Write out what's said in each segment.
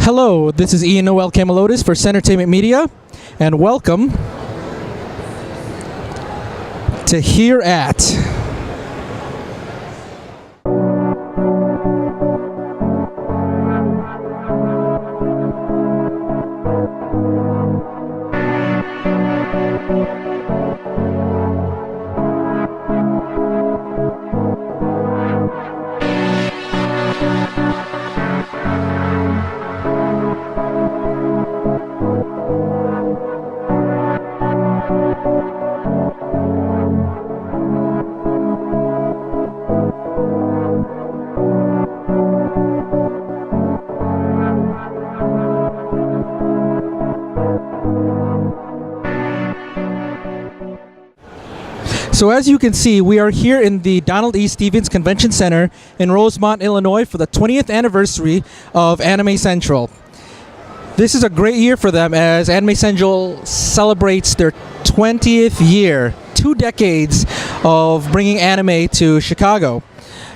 Hello, this is Ian Noel Camalotis for CEntertainment Media, and welcome to Here At. So as you can see, we are here in the Donald E. Stevens Convention Center in Rosemont, Illinois for the 20th anniversary of Anime Central. This is a great year for them as Anime Central celebrates their 20th year, 2 decades of bringing anime to Chicago.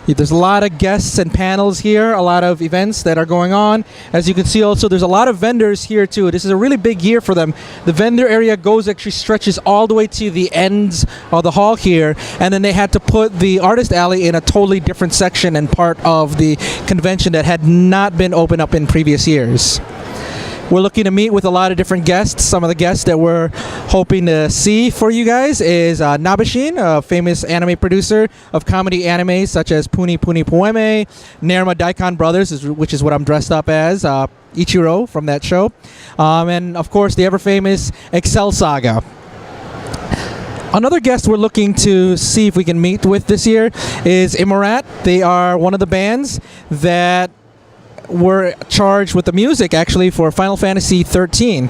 There's a lot of guests and panels here, a lot of events that are going on. As you can see also, there's a lot of vendors here too. This is a really big year for them. The vendor area actually stretches all the way to the ends of the hall here, and then they had to put the artist alley in a totally different section and part of the convention that had not been opened up in previous years. We're looking to meet with a lot of different guests. Some of the guests that we're hoping to see for you guys is Nabashin, a famous anime producer of comedy anime such as Puni Puni Poeme, Nerma Daikon Brothers, which is what I'm dressed up as, Ichiro from that show, and of course the ever-famous Excel Saga. Another guest we're looking to see if we can meet with this year is Imeruat. They are one of the bands that were charged with the music actually for Final Fantasy 13.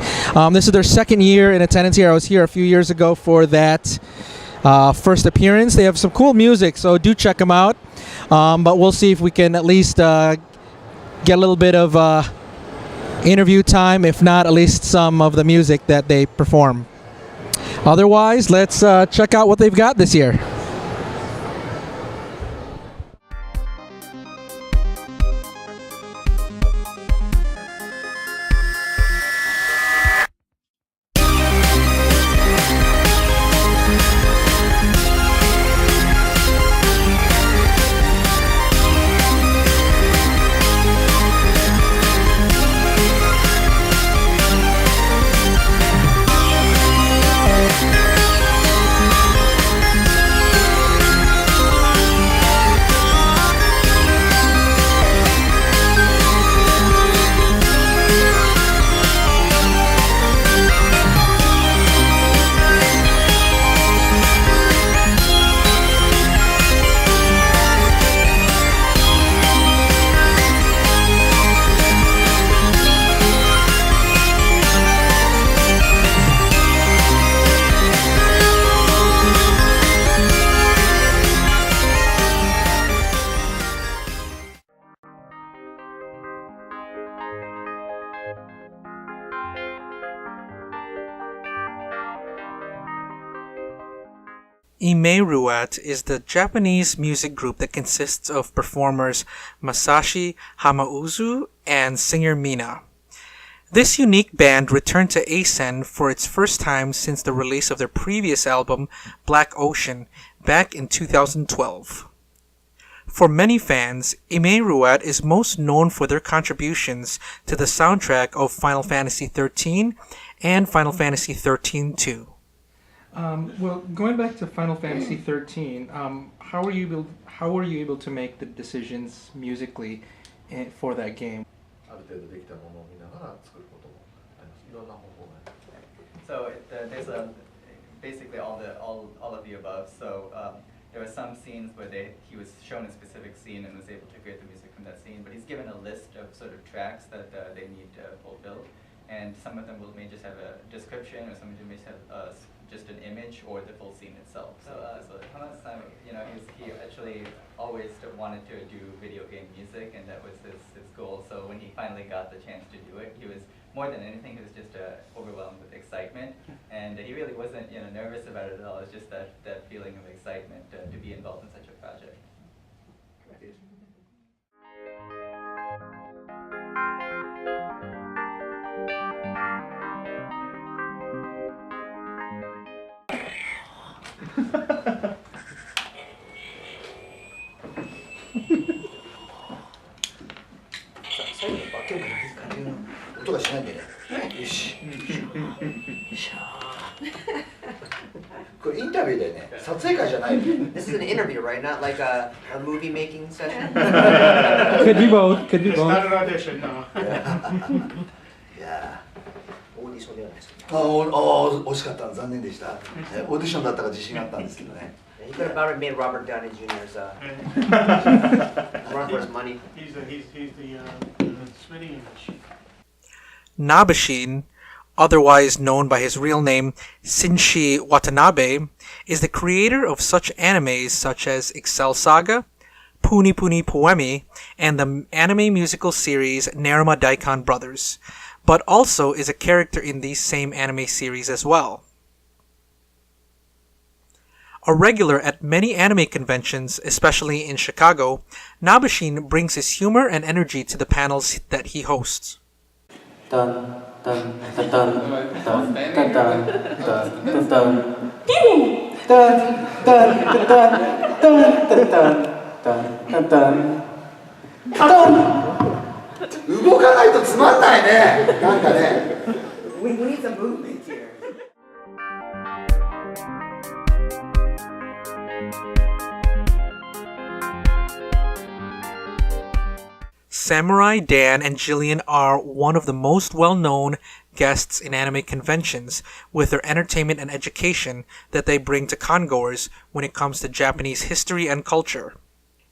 This is their second year in attendance here. I was here a few years ago for that first appearance. They have some cool music, so do check them out. But we'll see if we can at least get a little bit of interview time, if not at least some of the music that they perform. Otherwise, let's check out what they've got this year. Imeruat is the Japanese music group that consists of performers Masashi Hamauzu and singer Mina. This unique band returned to ACen for its first time since the release of their previous album, Black Ocean, back in 2012. For many fans, Imeruat is most known for their contributions to the soundtrack of Final Fantasy XIII and Final Fantasy XIII-2. Well, going back to Final Fantasy XIII, how were you able to make the decisions musically for that game? So there's basically all of the above. So there were some scenes where he was shown a specific scene and was able to create the music from that scene. But he's given a list of sort of tracks that they need fulfilled, and some of them may just have a description, or some of them may have just an image or the full scene itself. So Hama's-san, he actually always wanted to do video game music, and that was his goal. So when he finally got the chance to do it, he was, more than anything, he was just overwhelmed with excitement, and he really wasn't nervous about it at all. It's just that feeling of excitement to be involved in such a project. Great. 最後のバケモンの感じの音がしないんでね。よし。これインタビューだよね。撮影会じゃないよね。This is an interview, right? Not like a movie making session. Could be both. Could be It's not both. an audition, no. いやオーディションではないですか。惜しかった。残念でした。オーディションだったから自信があったんですけどね。He could have made Robert Downey Jr.'s run for his money. He's the spitting image. Nabashin, otherwise known by his real name Shinji Watanabe, is the creator of such animes such as Excel Saga, Puni Puni Poemi, and the anime musical series Nerima Daikon Brothers, but also is a character in these same anime series as well. A regular at many anime conventions, especially in Chicago, Nabashin brings his humor and energy to the panels that he hosts. Dun dun dun dun dun dun dun dun dun dun dun. 動かないとつまんないね。なんかね。We need some movement here. Samurai Dan and Jillian are one of the most well-known guests in anime conventions with their entertainment and education that they bring to congoers when it comes to Japanese history and culture.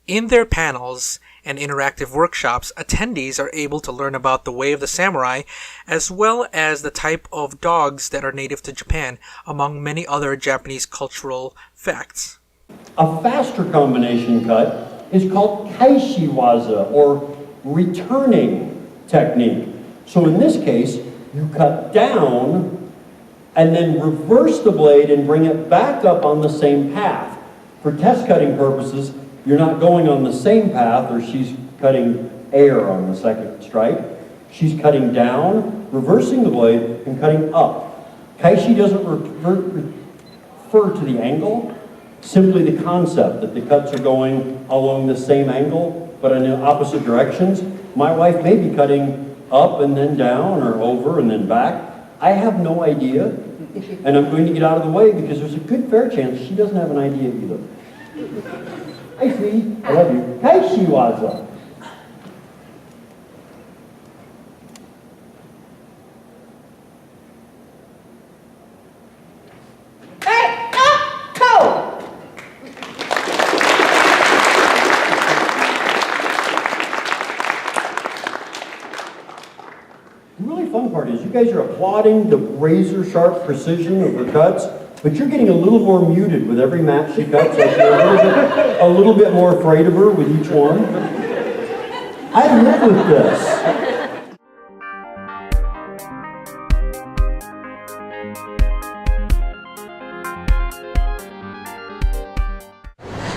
In their panels and interactive workshops, attendees are able to learn about the way of the samurai as well as the type of dogs that are native to Japan, among many other Japanese cultural facts. A faster combination cut is called kaishiwaza, or returning technique. So in this case, you cut down and then reverse the blade and bring it back up on the same path. For test cutting purposes, you're not going on the same path, or she's cutting air on the second strike. She's cutting down, reversing the blade, and cutting up. Kaishi doesn't refer to the angle, simply the concept that the cuts are going along the same angle but in the opposite directions. My wife may be cutting up and then down, or over and then back. I have no idea, and I'm going to get out of the way because there's a good fair chance she doesn't have an idea either. Hi, sweetie. I love you. Kaishiwaza. The really fun part is you guys are applauding the razor-sharp precision of her cuts, but you're getting a little more muted with every match she cuts. Like you're a little bit more afraid of her with each one. I live with this.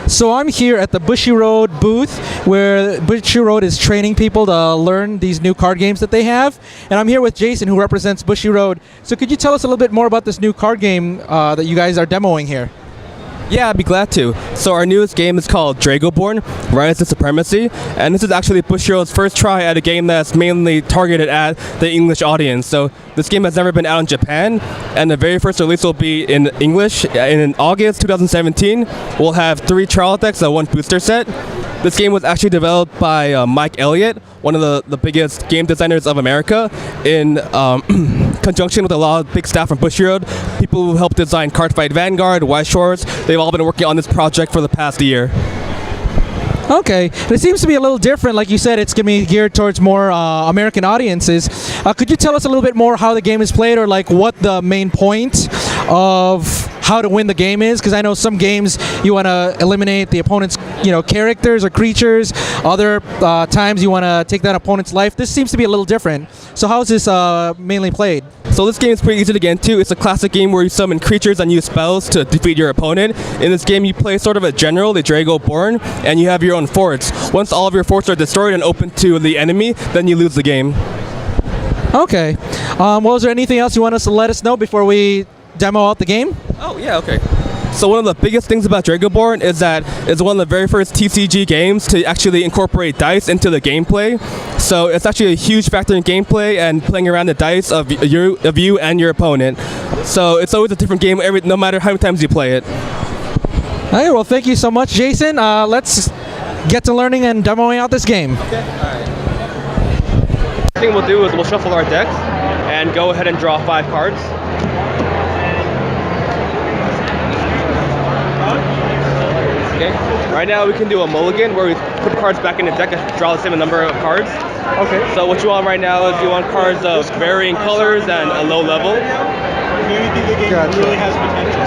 So I'm here at the Bushiroad booth where Bushiroad is training people to learn these new card games that they have. And I'm here with Jason, who represents Bushiroad. So could you tell us a little bit more about this new card game that you guys are demoing here? Yeah, I'd be glad to. So our newest game is called Dragoborn, Rise to Supremacy, and this is actually Bushiroad's first try at a game that's mainly targeted at the English audience. So this game has never been out in Japan, and the very first release will be in English. In August 2017, we'll have 3 trial decks and 1 booster set. This game was actually developed by Mike Elliott, one of the biggest game designers of America, in conjunction with a lot of big staff from Bushiroad, people who helped design Cardfight Vanguard, White Shores. They've all been working on this project for the past year. Okay, and it seems to be a little different. Like you said, it's going to be geared towards more American audiences. Could you tell us a little bit more how the game is played, or like what the main point of how to win the game is? Because I know some games you want to eliminate the opponent's characters or creatures. Other times you want to take that opponent's life. This seems to be a little different. So how is this mainly played? So this game is pretty easy to get into. It's a classic game where you summon creatures and use spells to defeat your opponent. In this game, you play sort of a general, the Dragoborn, and you have your own forts. Once all of your forts are destroyed and open to the enemy, then you lose the game. Okay. Well, is there anything else you want us to let us know before we demo out the game? Oh, yeah, okay. So one of the biggest things about Dragonborn is that it's one of the very first TCG games to actually incorporate dice into the gameplay. So it's actually a huge factor in gameplay and playing around the dice of you and your opponent. So it's always a different game no matter how many times you play it. Hey, well, thank you so much, Jason. Let's get to learning and demoing out this game. Okay. All right. The thing we'll do is we'll shuffle our decks and go ahead and draw 5 cards. Okay. Right now we can do a mulligan where we put cards back in the deck and draw the same number of cards. Okay. So what you want right now is you want cards of varying colors and a low level. Maybe think the game really has potential.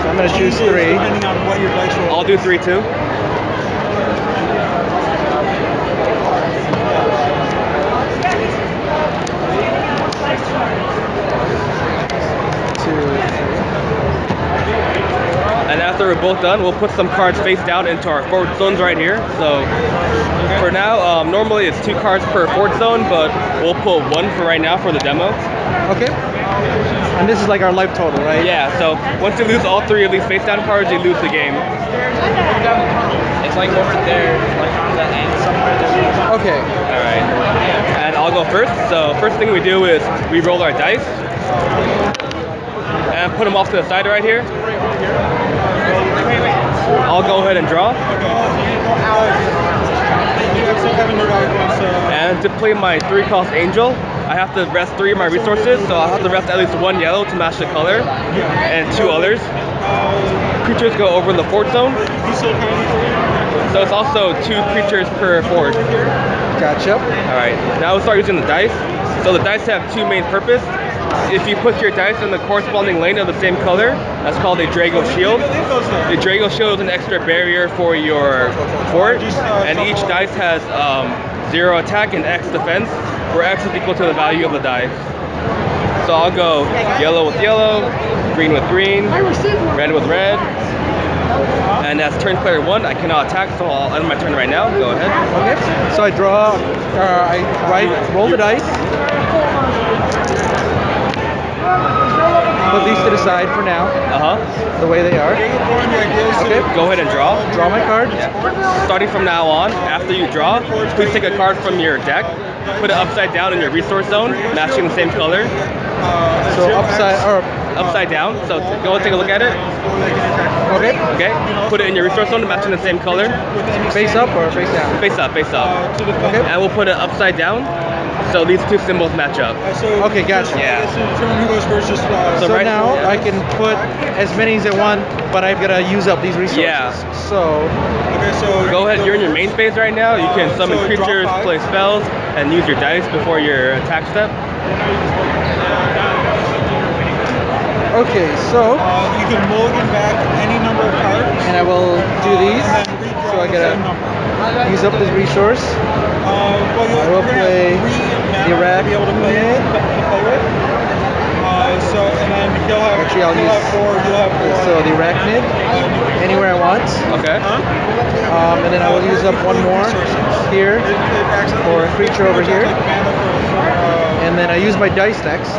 So I'm going to choose 3. Depending on what your dice roll. I'll do 3 too. And after we're both done, we'll put some cards face down into our forward zones right here. So for now, normally it's 2 cards per forward zone, but we'll put 1 for right now for the demo. Okay. And this is like our life total, right? Yeah, so once you lose all 3 of these face down cards, you lose the game. It's like over there, like on the end somewhere. Okay. Alright. And I'll go first. So first thing we do is we roll our dice. And put them off to the side right here. I'll go ahead and draw. And to play my 3-cost angel, I have to rest 3 of my resources, so I'll have to rest at least 1 yellow to match the color, and 2 others. Creatures go over the fort zone. So it's also 2 creatures per fort. Gotcha. Alright, now we'll start using the dice. So the dice have 2 main purposes. If you put your dice in the corresponding lane of the same color, that's called a Drago Shield. The Drago Shield is an extra barrier for your fort, and each dice has 0 attack and X defense, where X is equal to the value of the dice. So I'll go yellow with yellow, green with green, red with red. And as turn player 1, I cannot attack, so I'll end my turn right now. Go ahead. Okay. So I draw, roll the dice. Put these to the side for now. The way they are. Okay. Go ahead and draw. Draw my card. Yeah. Starting from now on, after you draw, please take a card from your deck, put it upside down in your resource zone, matching the same color. So upside down. So go and take a look at it. Okay. Okay. Put it in your resource zone, matching the same color. Face up or face down? Face up. Face up. Okay. And we'll put it upside down. So these 2 symbols match up. Okay, gotcha. Yeah. Who goes first? Just So right now I can put as many as I want, but I've got to use up these resources. Yeah. So Go ahead. You're in your main phase right now. You can summon creatures, play spells, and use your dice before your attack step. Okay, so you can mulligan back any number of cards. and I will do these. So I gotta use up this resource. I will play the rat mid. So and then he'll have. Actually, I'll you'll use. have 4. You'll have 4. So the arachnid anywhere I want. Okay. And then I will use up 1 more here for a creature over here. And then I use my dice next.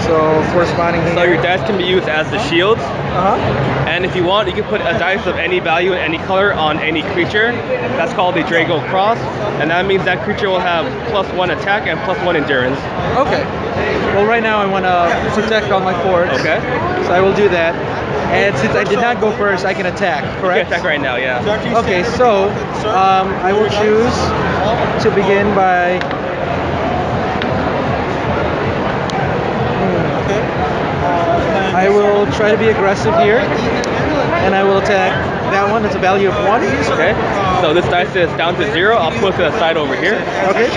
So corresponding here. So your dice can be used as the shields. And if you want, you can put a dice of any value, any color on any creature. That's called a Drago Cross. And that means that creature will have +1 attack and +1 endurance. Okay. Well, right now I want to protect all my forts. Okay. So I will do that. And since I did not go first, I can attack, You correct? can attack right now, yeah. Okay, so I will choose to begin by... I will try to be aggressive here, and I will attack that one. That's a value of 1. Okay. So this dice is down to 0. I'll put it to the side over here. Okay.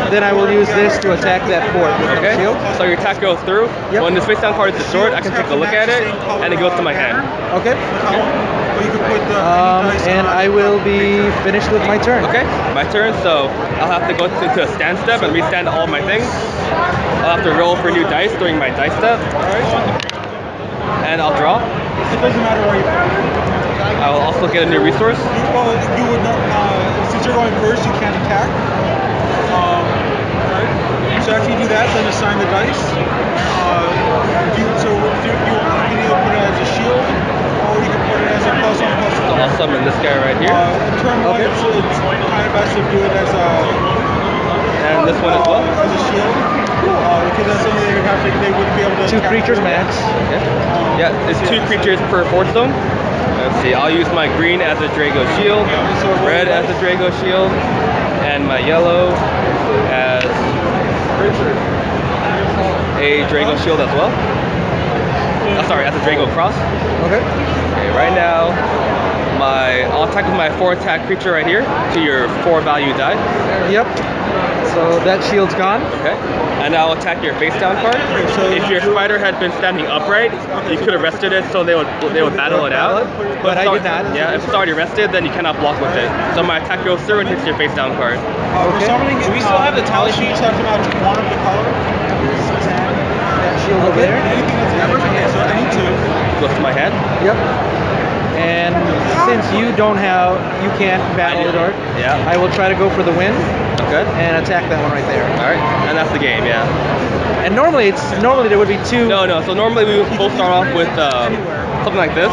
Then I will use this to attack that fort with Okay. the shield. So your attack goes through. Yep. When this face down card is destroyed, I can take a look at it, and it goes to my hand. Okay. And I will be finished with my turn. Okay, my turn. So I'll have to go into a stand step and restand all my things. I'll have to roll for new dice during my dice step. And I'll draw. It doesn't matter where you I will also get a new resource. Well, you would not, since you're going first, you can't attack. Right? So after you do that, then assign the dice. You can either put it as a also on the poster. Awesome, and this guy right here. Turn one, it's kind of best to do it as And this one as well. a shield. Because that's something they would have to, they wouldn't be able to. 2 creatures max. Okay. Yeah, it's 2 creatures per Force Stone. Let's see, I'll use my green as a Drago shield, red as a Drago shield, and my yellow as a Drago shield as well. Oh, sorry, as a Drago cross. Okay. Okay, right now, I'll attack with my 4 attack creature right here to your 4 value die. Yep. So that shield's gone. Okay. And I'll attack your face down card. If your spider had been standing upright, you could have rested it so they would battle it out. But I did not. Yeah, if it's already rested, then you cannot block with it. So my attack goes through and hits your face down card. For summoning, do we still have the tally sheets have to match one of the color? That shield over there. Anything that's ever, so I need 2. Goes to my hand. Yep. And since you can't battle the dart, Yeah. I will try to go for the win Okay. and attack that one right there. Alright, and that's the game, yeah. And normally there would be 2. No, so normally we would both start off with something like this,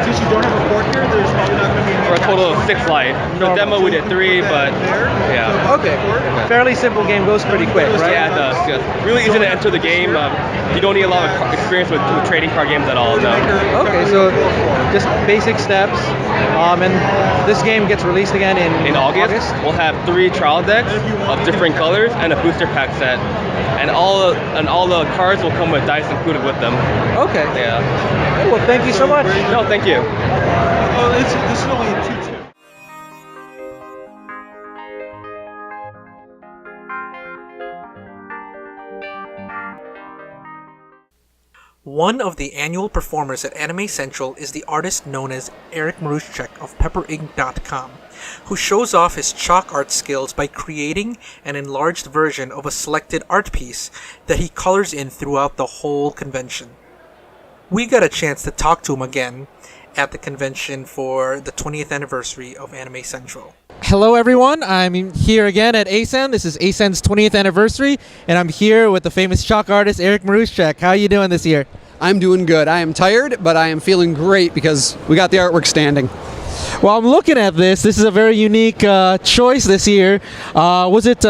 Since you don't have a port here, there's probably not going to be any. for a total of 6 life. The demo we did 3, but yeah. Okay. Fairly simple game, goes pretty quick, right? Yeah, it does. Yes. Really easy to enter the game. You don't need a lot of experience with trading card games at all, no. Okay, so just basic steps. And this game gets released again In August, we'll have 3 trial decks of different colors and a booster pack set. And all the cards will come with dice included with them. Okay. Yeah. Well, thank you so much. No, thank you. Oh, this is only a 2-2. One of the annual performers at Anime Central is the artist known as Eric Maruscak of PepperInk.com, who shows off his chalk art skills by creating an enlarged version of a selected art piece that he colors in throughout the whole convention. We got a chance to talk to him again at the convention for the 20th anniversary of Anime Central. Hello everyone, I'm here again at ACen. This is ACen's 20th anniversary, and I'm here with the famous chalk artist Eric Maruscak. How are you doing this year? I'm doing good. I am tired, but I am feeling great because we got the artwork standing. Well, I'm looking at this. This is a very unique choice this year. Was it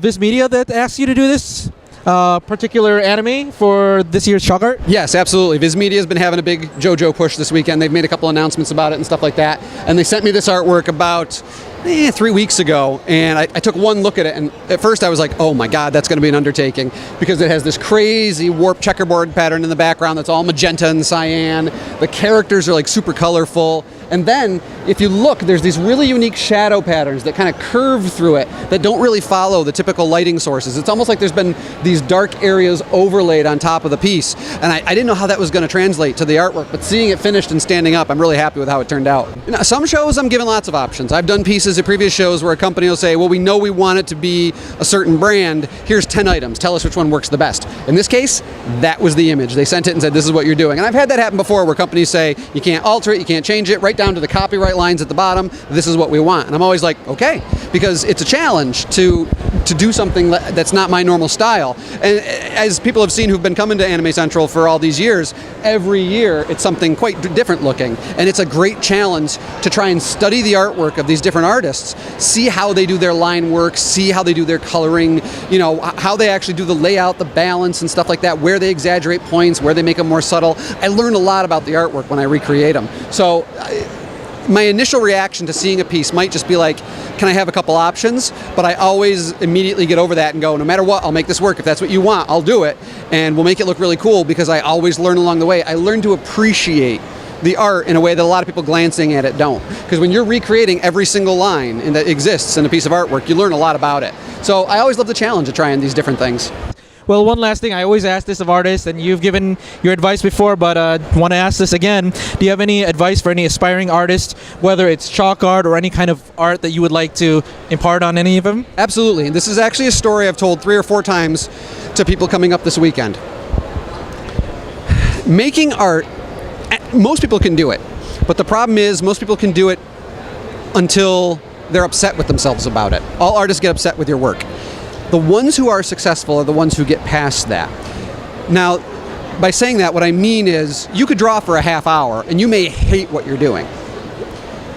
Viz Media that asked you to do this particular anime for this year's chalk art? Yes, absolutely. Viz Media has been having a big JoJo push this weekend. They've made a couple announcements about it and stuff like that. And they sent me this artwork about 3 weeks ago, and I took one look at it, and at first I was like, oh my god, that's going to be an undertaking, because it has this crazy warped checkerboard pattern in the background that's all magenta and cyan. The characters are like super colorful, and then if you look, there's these really unique shadow patterns that kind of curve through it that don't really follow the typical lighting sources. It's almost like there's been these dark areas overlaid on top of the piece, and I didn't know how that was going to translate to the artwork, but seeing it finished and standing up, I'm really happy with how it turned out. Now, some shows I'm given lots of options. I've done pieces at previous shows where a company will say, well, we know we want it to be a certain brand, here's 10 items, tell us which one works the best. In this case, that was the image. They sent it and said, this is what you're doing. And I've had that happen before where companies say, you can't alter it, you can't change it, right down to the copyright lines at the bottom, this is what we want. And I'm always like, okay, because it's a challenge to do something that's not my normal style. And as people have seen who've been coming to Anime Central for all these years, every year it's something quite different looking. And it's a great challenge to try and study the artwork of these different artists, see how they do their line work, see how they do their coloring, you know, how they actually do the layout, the balance and stuff like that, where they exaggerate points, where they make them more subtle. I learned a lot about the artwork when I recreate them. So my initial reaction to seeing a piece might just be like, can I have a couple options? But I always immediately get over that and go, no matter what, I'll make this work. If that's what you want, I'll do it. And we'll make it look really cool, because I always learn along the way. I learn to appreciate the art in a way that a lot of people glancing at it don't. Because when you're recreating every single line that exists in a piece of artwork, you learn a lot about it. So I always love the challenge of trying these different things. Well, one last thing, I always ask this of artists, and you've given your advice before, but want to ask this again. Do you have any advice for any aspiring artist, whether it's chalk art or any kind of art that you would like to impart on any of them? Absolutely. This is actually a story I've told 3 or 4 times to people coming up this weekend. Making art, most people can do it, but the problem is most people can do it until they're upset with themselves about it. All artists get upset with your work. The ones who are successful are the ones who get past that. Now, by saying that, what I mean is you could draw for a half hour and you may hate what you're doing.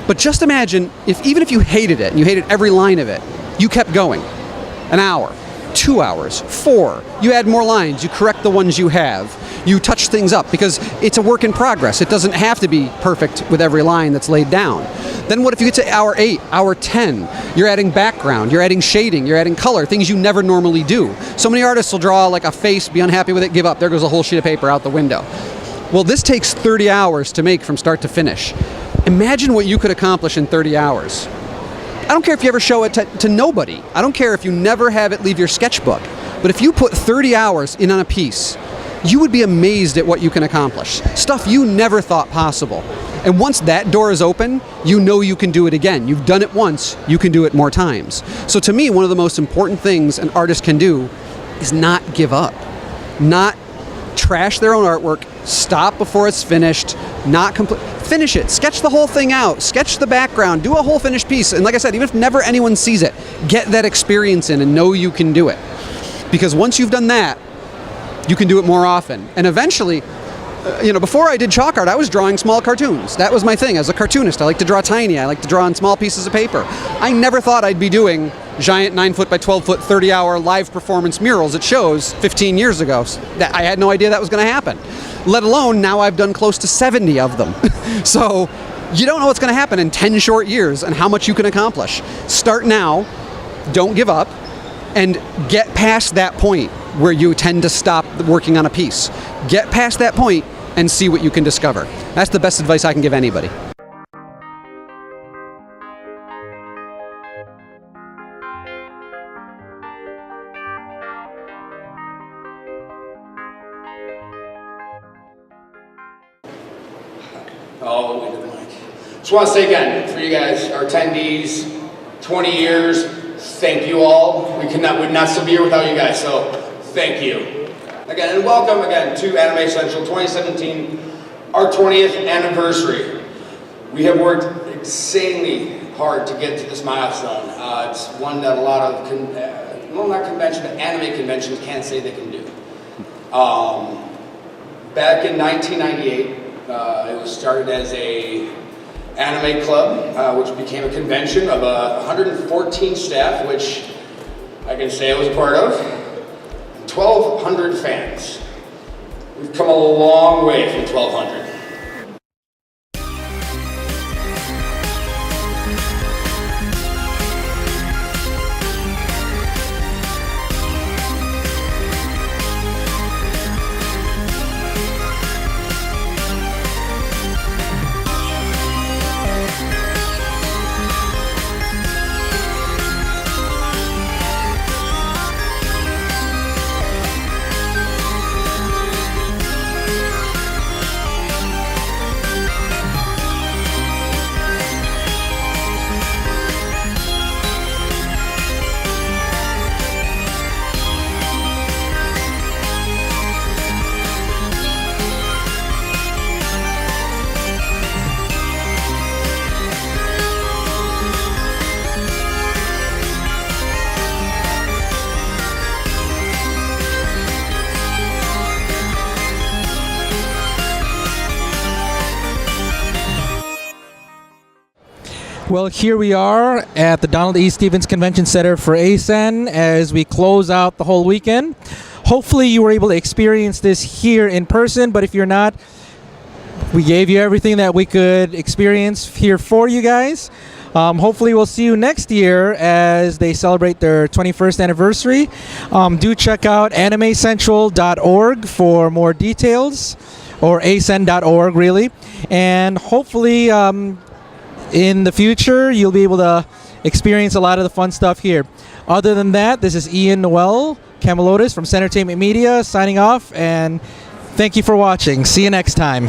But just imagine even if you hated it and you hated every line of it, you kept going. An hour, 2 hours, 4. You add more lines, you correct the ones you have. You touch things up because it's a work in progress. It doesn't have to be perfect with every line that's laid down. Then what if you get to hour 8, hour 10? You're adding background, you're adding shading, you're adding color, things you never normally do. So many artists will draw like a face, be unhappy with it, give up. There goes a whole sheet of paper out the window. Well, this takes 30 hours to make from start to finish. Imagine what you could accomplish in 30 hours. I don't care if you ever show it to nobody. I don't care if you never have it leave your sketchbook. But if you put 30 hours in on a piece, you would be amazed at what you can accomplish. Stuff you never thought possible. And once that door is open, you know you can do it again. You've done it once, you can do it more times. So to me, one of the most important things an artist can do is not give up. Not trash their own artwork, stop before it's finished, not complete. Finish it, sketch the whole thing out, sketch the background, do a whole finished piece. And like I said, even if never anyone sees it, get that experience in and know you can do it. Because once you've done that, you can do it more often. And eventually, before I did chalk art, I was drawing small cartoons. That was my thing. As a cartoonist, I like to draw tiny. I like to draw on small pieces of paper. I never thought I'd be doing giant 9-foot by 12-foot, 30-hour live performance murals at shows 15 years ago. I had no idea that was going to happen. Let alone now I've done close to 70 of them. So you don't know what's going to happen in 10 short years and how much you can accomplish. Start now, don't give up, and get past that point where you tend to stop working on a piece. Get past that point and see what you can discover. That's the best advice I can give anybody. Oh, into the mic. Just want to say again, for you guys, our attendees, 20 years, thank you all. We would not still be here without you guys, so thank you. Again, and welcome again to Anime Central 2017, our 20th anniversary. We have worked insanely hard to get to this milestone. It's one that a lot of, not convention, but anime conventions can't say they can do. Back in 1998, it was started as a anime club, which became a convention of 114 staff, which I can say I was a part of, 1,200 fans. We've come a long way from 1,200. Well, here we are at the Donald E. Stevens Convention Center for ACen as we close out the whole weekend. Hopefully you were able to experience this here in person, but if you're not, we gave you everything that we could experience here for you guys. Hopefully we'll see you next year as they celebrate their 21st anniversary. Do check out animecentral.org for more details, or acen.org really, and hopefully in the future you'll be able to experience a lot of the fun stuff here. Other than that, this is Ian Noel Camelotis from CEntertainment Media signing off, and thank you for watching. See you next time.